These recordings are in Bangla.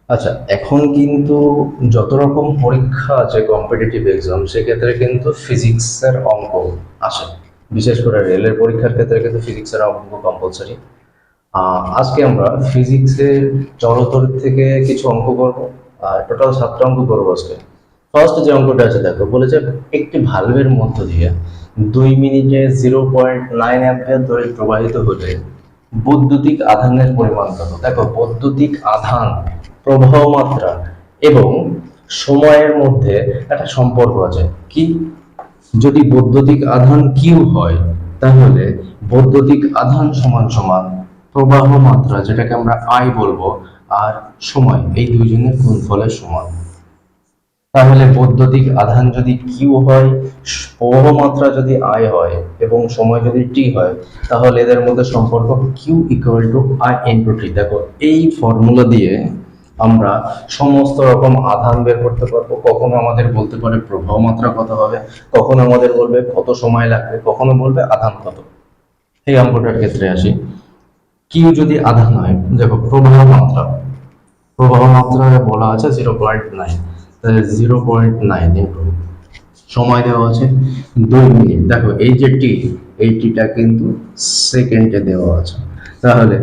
আচ্ছা, এখন কিন্তু যত রকম পরীক্ষা আছে কম্পিটিটিভ এক্সাম, সেক্ষেত্রে কিন্তু ফিজিক্সের অঙ্ক আসে। বিশেষ করে রেলের পরীক্ষার ক্ষেত্রে কিন্তু ফিজিক্সের অঙ্ক কম্পালসারি। আজকে আমরা ফিজিক্সের জড়তরি থেকে কিছু অঙ্ক করব। আর টোটাল 7টা অঙ্ক করবো আজকে। ফার্স্ট যে অঙ্কটা আছে দেখো, বলেছে একটি ভালভের মধ্য দিয়ে 2 মিনিটে 0.9 অ্যাম্পিয়ার তড়িৎ প্রবাহিত হলে বৈদ্যুতিক আধানের পরিমাণ কত। দেখো, বৈদ্যুতিক আধান, প্রবাহ মাত্রা এবং সময়ের মধ্যে একটা সম্পর্ক আছে। কি? যদি বৈদ্যুতিক আধান কিউ হয়, তাহলে বৈদ্যুতিক আধান সমান সমান প্রবাহ মাত্রা, যেটাকে আমরা আই বলবো, আর সময়, এই দুইজনের গুণফলের সমান। তাহলে বৈদ্যুতিক আধান যদি কিউ হয়, প্রবাহ মাত্রা যদি আই হয় এবং সময় যদি টি হয়, তাহলে এদের মধ্যে সম্পর্ক Q equal to I into T. দেখো, এই ফর্মুলা দিয়ে আমরা সমস্ত রকম আধান বের করতে পারবো। কখনো আমাদের বলতে পারে প্রবাহ মাত্রা কত হবে, কখনো আমাদের বলবে কত সময় লাগবে, কখনো বলবে আধান কত। এই অঙ্কটার ক্ষেত্রে আসি। কিউ যদি আধান হয়, দেখো প্রবাহ মাত্রায় বলা আছে 0.9, তাহলে 0.9 ইন্টু সময় দেওয়া আছে 2 মিনিট। দেখো, এই যে টি, এই টিটা কিন্তু সেকেন্ডে দেওয়া আছে। তাহলে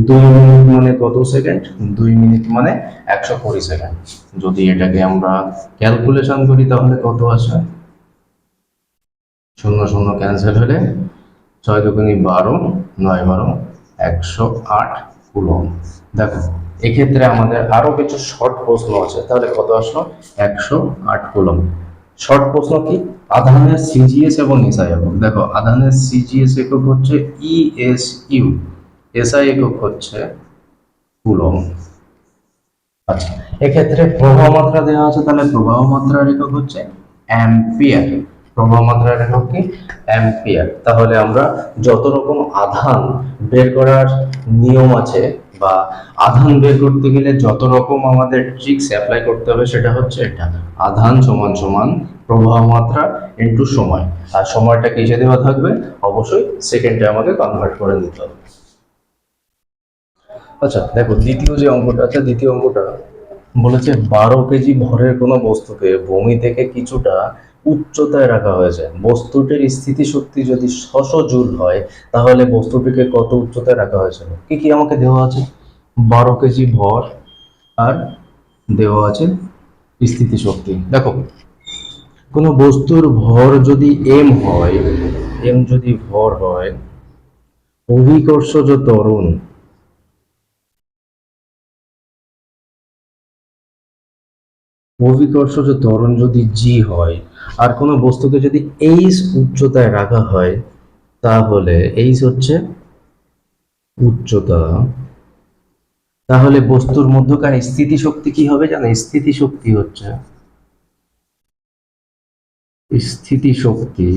2 মিনিট মানে কত সেকেন্ড? 2 মিনিট মানে 120 সেকেন্ড। যদি এটাকে আমরা ক্যালকুলেশন করি, তাহলে কত আসে? শূন্য শূন্য ক্যান্সেল হলে 6 × 2 = 12, 9 × 12 108 কুলম্ব। দেখো, এক্ষেত্রে আমাদের আরো কিছু শর্ট প্রশ্ন আছে, তাহলে কত আসলো? 108 কুলম্ব। শর্ট প্রশ্ন কি? আধানের সিজিএস এবং এসআই একক। দেখো, আধানের সিজিএস একক হচ্ছে ইএসইউ, এসআই একক হচ্ছে কুলম্ব। আচ্ছা, এক্ষেত্রে প্রবাহ মাত্রা দেওয়া আছে, তাহলে প্রবাহ মাত্রার একক হচ্ছে অ্যাম্পিয়ার। প্রবাহ মাত্রার একক কি? অ্যাম্পিয়ার। তাহলে আমরা যত রকম আধান বের করার নিয়ম আছে, বা আধান বের করতে গেলে যত রকম আমাদের ট্রিক্স অ্যাপ্লাই করতে হবে, সেটা হচ্ছে এটা। আধান সমান সমান প্রবাহ মাত্রা ইন্টু সময়। আর সময়টা কিসে দেওয়া থাকবে? অবশ্যই সেকেন্ডে আমাকে কনভার্ট করে নিতে হবে। আচ্ছা, দেখো, দ্বিতীয় যে অঙ্কটা আছে, দ্বিতীয় অঙ্কটা বলেছে 12 কেজি ভরের কোনো বস্তুকে ভূমি থেকে কিছুটা উচ্চতায় রাখা হয়েছে। বস্তুটির স্থিতিশক্তি যদি 600 জুল হয়, তাহলে বস্তুটিকে কত উচ্চতায় রাখা হয়েছিল? কি কি আমাকে দেওয়া আছে? 12 কেজি ভর, আর দেওয়া আছে স্থিতিশক্তি। দেখো, কোনো বস্তুর ভর যদি এম হয়, এম যদি ভর হয়, অভিকর্ষজ ত্বরণ, অভিকর্ষজ ত্বরণ যদি জি হয়, আর কোনো বস্তুকে যদি এইচ উচ্চতায় রাখা হয়, তাহলে এইচ হচ্ছে উচ্চতা, তাহলে বস্তুর মধ্যকার স্থিতিশক্তি কি হবে জানো? স্থিতিশক্তি হচ্ছে স্থিতিশক্তি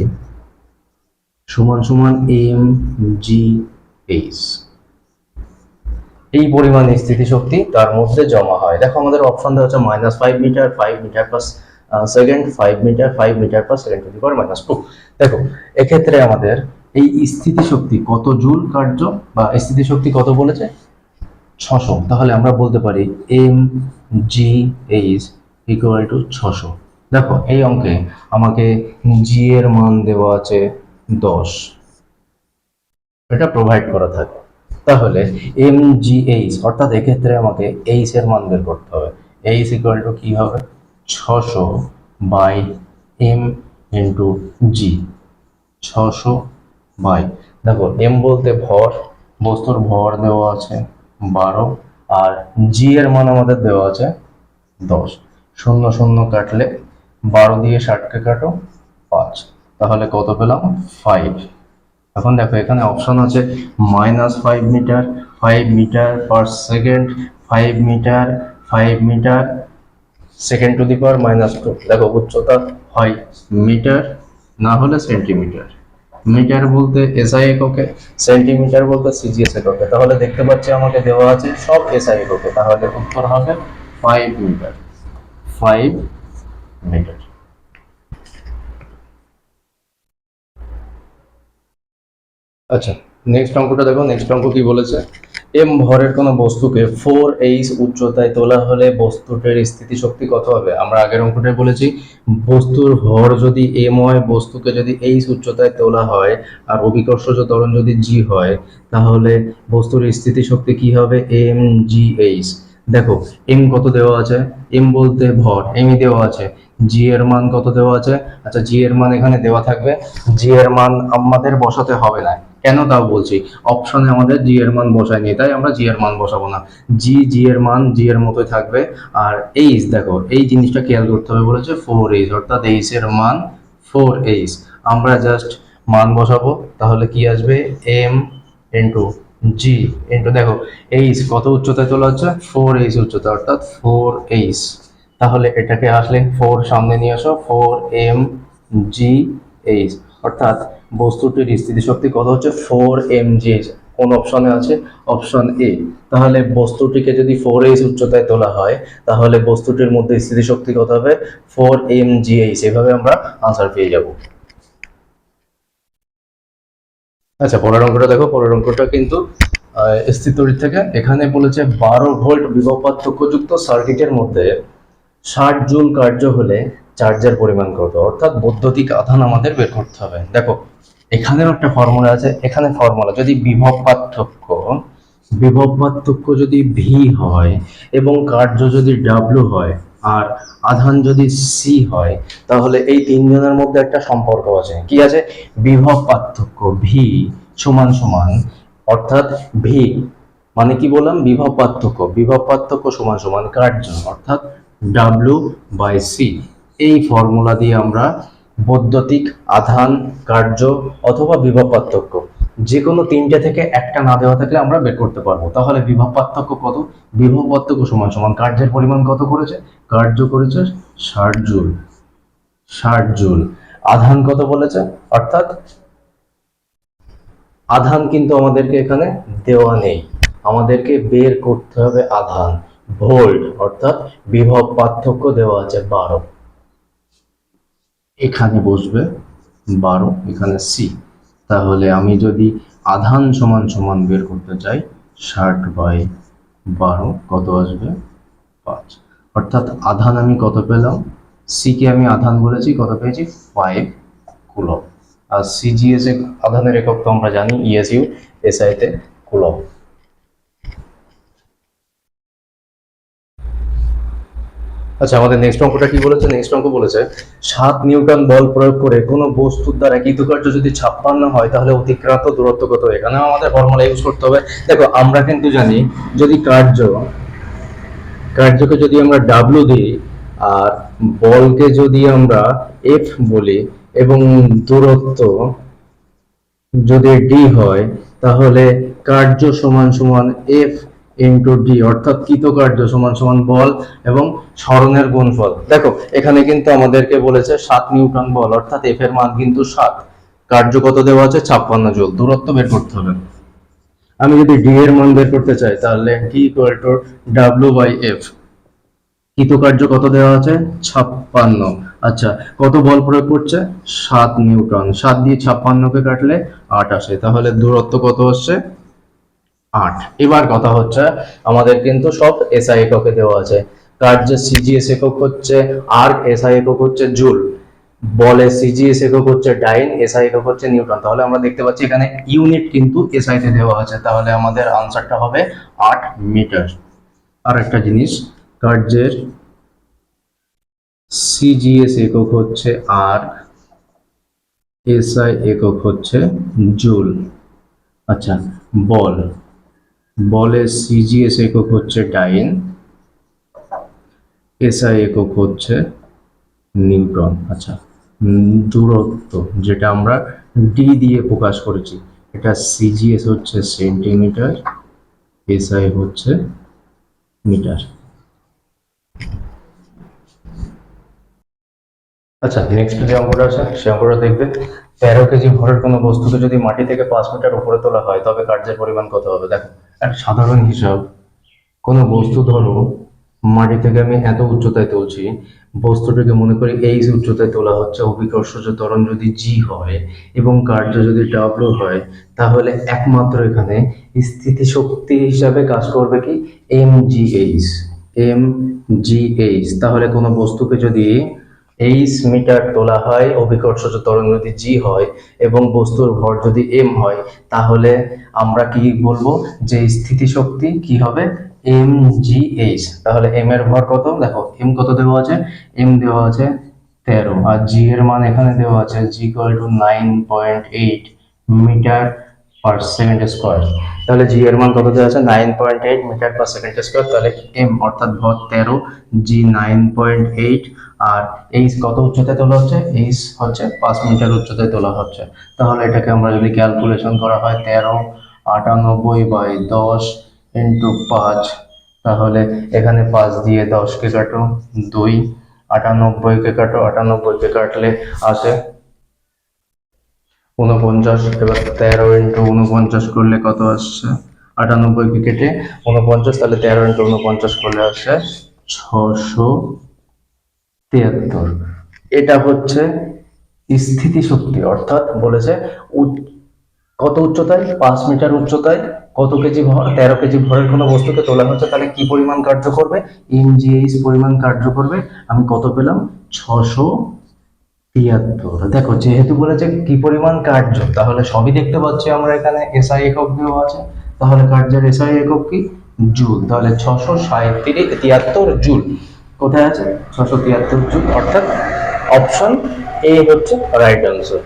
সমান সমান এম জি এইচ। এই পরিমাণ স্থিতিশক্তি তার মধ্যে জমা হয়। দেখো, আমাদের অপশন দেওয়া হচ্ছে -5 metre, 5 metre per second, 5 metre, 5 metre per second to the power -2। দেখো, এক্ষেত্রে আমাদের এই স্থিতিশক্তি কত জুল কার্য, বা স্থিতিশক্তি কত বলেছে? 600। তাহলে আমরা বলতে পারি m g h equal to 600। দেখো, এই অঙ্কে আমাকে জি এর মান দেওয়া আছে 10, এটা প্রোভাইড করা থাকে। তাহলে এম জি এইচ, অর্থাৎ এক্ষেত্রে আমাকে এইচ এর মান বের করতে হবে। এইচ ইকুয়াল টু কি হবে? 600/m into G. 600 বাই, দেখো, এম বলতে ভর, বস্তুর ভর দেওয়া আছে 12, আর জি এর মান আমাদের দেওয়া আছে 10। শূন্য শূন্য কাটলে 12 দিয়ে 60কে কাটো, 5। তাহলে কত পেলাম? 5। এখন দেখো, এখানে অপশন আছে -5 metre, 5 metre per second, 5 metre, 5 metre second to the power -2। দেখো, উচ্চতা হয় মিটার, না হলে সেন্টিমিটার। মিটার বলতে এসআই এককে, সেন্টিমিটার বলতে সিজিএস এককে। তাহলে দেখতে পাচ্ছি আমাকে দেওয়া আছে সব এসআই এককে, তাহলে উত্তর হবে 5 মিটার। 5 মিটার। আচ্ছা, নেক্সট অঙ্কটা দেখো। নেক্সট অঙ্ক কি বলেছে? এম ভরের কোনো বস্তুকে 4h উচ্চতায় তোলা হলে বস্তুটির স্থিতিশক্তি কত হবে? আমরা আগের অঙ্কটায় বলেছি বস্তুর ভর যদি এম হয়, বস্তুকে যদি h উচ্চতায় তোলা হয় আর অভিকর্ষজ ত্বরণ যদি g হয়, তাহলে বস্তুর স্থিতিশক্তি কি হবে? M g h. দেখো এম কত দেওয়া আছে, এম বলতে ভর, এমই দেওয়া আছে। জি এর মান কত দেওয়া আছে? আচ্ছা জি এর মান এখানে দেওয়া থাকবে, জি এর মান আমাদের বসাতে হবে না। কেন তাও বলছি, অপশনে আমাদের জি এর মান বসায়নি, তাই আমরা জি এর মান বসাবো না। জি এর মান জি এর মতোই থাকবে। আর এইচ, দেখো এই জিনিসটা খেয়াল করতে হবে, বলেছে 4h, অর্থাৎ এইচ এর মান 4h। আমরা জাস্ট মান বসাবো, তাহলে কি আসবে? এম ইন্টু জি ইন্টু, দেখো এইচ কত উচ্চতায় তোলা হচ্ছে? 4h উচ্চতা, অর্থাৎ 4h। তাহলে এটাকে আসলে 4 সামনে নিয়ে আসো, 4m জি এইচ, অর্থাৎ বস্তুটির স্থিতিশক্তি কত হচ্ছে? 4mgh। কোন অপশনে আছে? Option A. তাহলে বস্তুটিকে যদি 4h উচ্চতায় তোলা হয়, তাহলে বস্তুটির মধ্যে স্থিতিশক্তি কত হবে? 4mgh। এভাবে আমরা আনসার পেয়ে যাব। আচ্ছা পরের অঙ্কটা দেখো, পরের অঙ্কটা কিন্তু স্থির তড়িৎ থেকে। এখানে বলেছে 12 ভোল্ট বিভব পার্থক্যযুক্ত সার্কিটের মধ্যে 60 জুল কার্য হলে চার্জের পরিমাণ কত? অর্থাৎ বৈদ্যুতিক আধান আমাদের বের করতে হবে। দেখো এখানেও একটা ফর্মুলা আছে, এখানে ফর্মুলা যদি বিভব পার্থক্য যদি ভি হয় এবং কার্য যদি ডাব্লিউ হয় আর আধান যদি সি হয়, তাহলে এই তিনজনের মধ্যে একটা সম্পর্ক আছে। কি আছে? বিভব পার্থক্য ভি সমান সমান, অর্থাৎ ভি মানে কি বললাম? বিভব পার্থক্য সমান সমান কার্য, অর্থাৎ ডাব্লিউ বাই সি। এই ফর্মুলা দিয়ে আমরা বৈদ্যুতিক আধান, কার্য অথবা বিভব পার্থক্য যে কোনো তিনটে থেকে একটা না দেওয়া থাকলে আমরা বের করতে পারবো। তাহলে বিভব পার্থক্য কত? বিভব পার্থক্য সমান সমান কার্যের পরিমাণ কত করেছে? কার্য করেছে 60 জুল, 60 জুল। আধান কত বলেছে? অর্থাৎ আধান কিন্তু আমাদেরকে এখানে দেওয়া নেই, আমাদেরকে বের করতে হবে আধান। ভোল্ট, অর্থাৎ বিভব পার্থক্য দেওয়া আছে 12, এখানে বসবে 12, এখানে সি। তাহলে আমি যদি আধান সমান সমান বের করতে চাই, 60/12 কত আসবে? 5। অর্থাৎ আধান আমি কত পেলাম? সি কে আমি আধান বলেছি, কত পেয়েছি? 5 কুলম্ব। আর সিজিএস আধানের একক তো আমরা জানি, ইএসইউ, এসআই তে কুলম্ব। আচ্ছা আমাদের নেক্সট অঙ্কটা কি বলেছে? নেক্সট অঙ্ক বলেছে 7 নিউটন বল প্রয়োগ করে কোনো বস্তুর দ্বারা কৃতকার্য যদি 56 হয়, তাহলে অতিক্রান্ত দূরত্ব কত? এখানেও আমাদের ফর্মুলা ইউজ করতে হবে। দেখো আমরা কিন্তু জানি যদি কার্যকে যদি আমরা ডাব্লিউ দিই আর বলকে যদি আমরা এফ বলি এবং দূরত্ব যদি ডি হয়, তাহলে কার্য সমান সমান এফ ইন্টু ডি, অর্থাৎ কৃতকার্য সমান সমান বল এবং সরণের গুণফল। দেখো এখানে কিন্তু আমাদেরকে বলেছে 7 নিউটন বল, অর্থাৎ এফ এর মান কিন্তু 7, কার্য কত দেওয়া আছে? 56 জুল, দূরত্ব বের করতে হবে। আমি যদি ডি এর মান বের করতে চাই, তাহলে D equal to W by F. কৃতকার্য কত দেওয়া আছে? 56। আচ্ছা কত বল প্রয়োগ করছে? 7 নিউটন। 7 দিয়ে 56কে কাটলে 8 আসে, তাহলে দূরত্ব কত হচ্ছে? 8। এবার কথা হচ্ছে আমাদের কিন্তু সব এসআই এককে দেওয়া আছে। কার্যের সিজিএস একক হচ্ছে আর্ক, এসআই একক হচ্ছে জুল। বলের সিজিএস একক হচ্ছে ডাইন, এসআই একক হচ্ছে নিউটন। তাহলে আমরা দেখতে পাচ্ছি এখানে ইউনিট কিন্তু এসআই তে দেওয়া আছে, তাহলে আমাদের আনসারটা হবে 8 মিটার। আর একটা জিনিস, কার্যের সিজিএস একক হচ্ছে আর, এসআই একক হচ্ছে জুল। আচ্ছা বলের সিজিএস একক হচ্ছে ডাইন, এসআই একক হচ্ছে নিউটন। আচ্ছা দূরত্ব যেটা আমরা ডি দিয়ে প্রকাশ করেছি, এটা সিজিএস হচ্ছে সেন্টিমিটার, এসআই হচ্ছে মিটার। আচ্ছা নেক্সট যে অঙ্কটা আছে সে অঙ্কটা দেখবে 13 কেজি ভরের কোনো বস্তুকে যদি মাটি থেকে 5 মিটার উপরে তোলা হয়, তবে কার্যের পরিমাণ কত হবে? দেখো একটা সাধারণ হিসাব, কোনো বস্তু ধরো মাটি থেকে আমি এত উচ্চতায় তুলছি, বস্তুটিকে মনে করি এই উচ্চতায় তোলা হচ্ছে, অভিকর্ষজ ত্বরণ যদি জি হয় এবং কার্য যদি ডাব্লিউ হয়, তাহলে একমাত্র এখানে স্থিতিশক্তি হিসাবে কাজ করবে কি m g h. M g h, তাহলে কোনো বস্তুকে যদি এইচ মিটার তোলা হয়, অভিকর্ষজ ত্বরণ যদি জি হয় এবং বস্তুর ভর যদি এম হয়, তাহলে আমরা কি বলবো যে স্থিতিশক্তি কি হবে এম জি এইচ। তাহলে এম এর ভর কত, দেখো এম কত দেওয়া আছে, এম দেওয়া আছে 13, আর জি এর মান এখানে দেওয়া আছে G equal to 9.8 metre per second square. তাহলে জি এর মান কত দেওয়া আছে 9.8 মিটার পার সেকেন্ড স্কোয়ার, তাহলে এম অর্থাৎ ভর 13, জি 9.8, আর এইচ কত উচ্চতায় তোলা হচ্ছে, এইচ হচ্ছে 5 মিটার উচ্চতায় তোলা হচ্ছে। তাহলে এটাকে আমরা যদি ক্যালকুলেশন করা হয় 1398/10 ইন্টু 5, তাহলে এখানে 5 দিয়ে 10কে কাটো, 2, 98কে কাটো, 98কে কাটলে আসে 49। এবার 13 × 49 করলে কত আসছে, 98কে কেটে 49, তাহলে 13 × 49 করলে আসছে 673। এটা হচ্ছে স্থিতিশক্তি, অর্থাৎ বলেছে কত উচ্চতায়, 5 মিটার উচ্চতায় কত কেজি ভর, 13 কেজি ভরের কোনো বস্তুকে তোলা হচ্ছে, তাহলে কি পরিমাণ কার্য করবে, এমজিএইচ পরিমাণ কার্য করবে। আমি কত পেলাম, 673। দেখো যেহেতু বলেছে কি পরিমাণ কার্য, তাহলে সবই দেখতে পাচ্ছি আমরা, এখানে এসআই একক দেওয়া আছে, তাহলে কার্যের এসআই একক কি জুল, তাহলে 673 জুল। কোথায় আছে 673 জুল, অর্থাৎ অপশন এ হচ্ছে রাইট আনসার।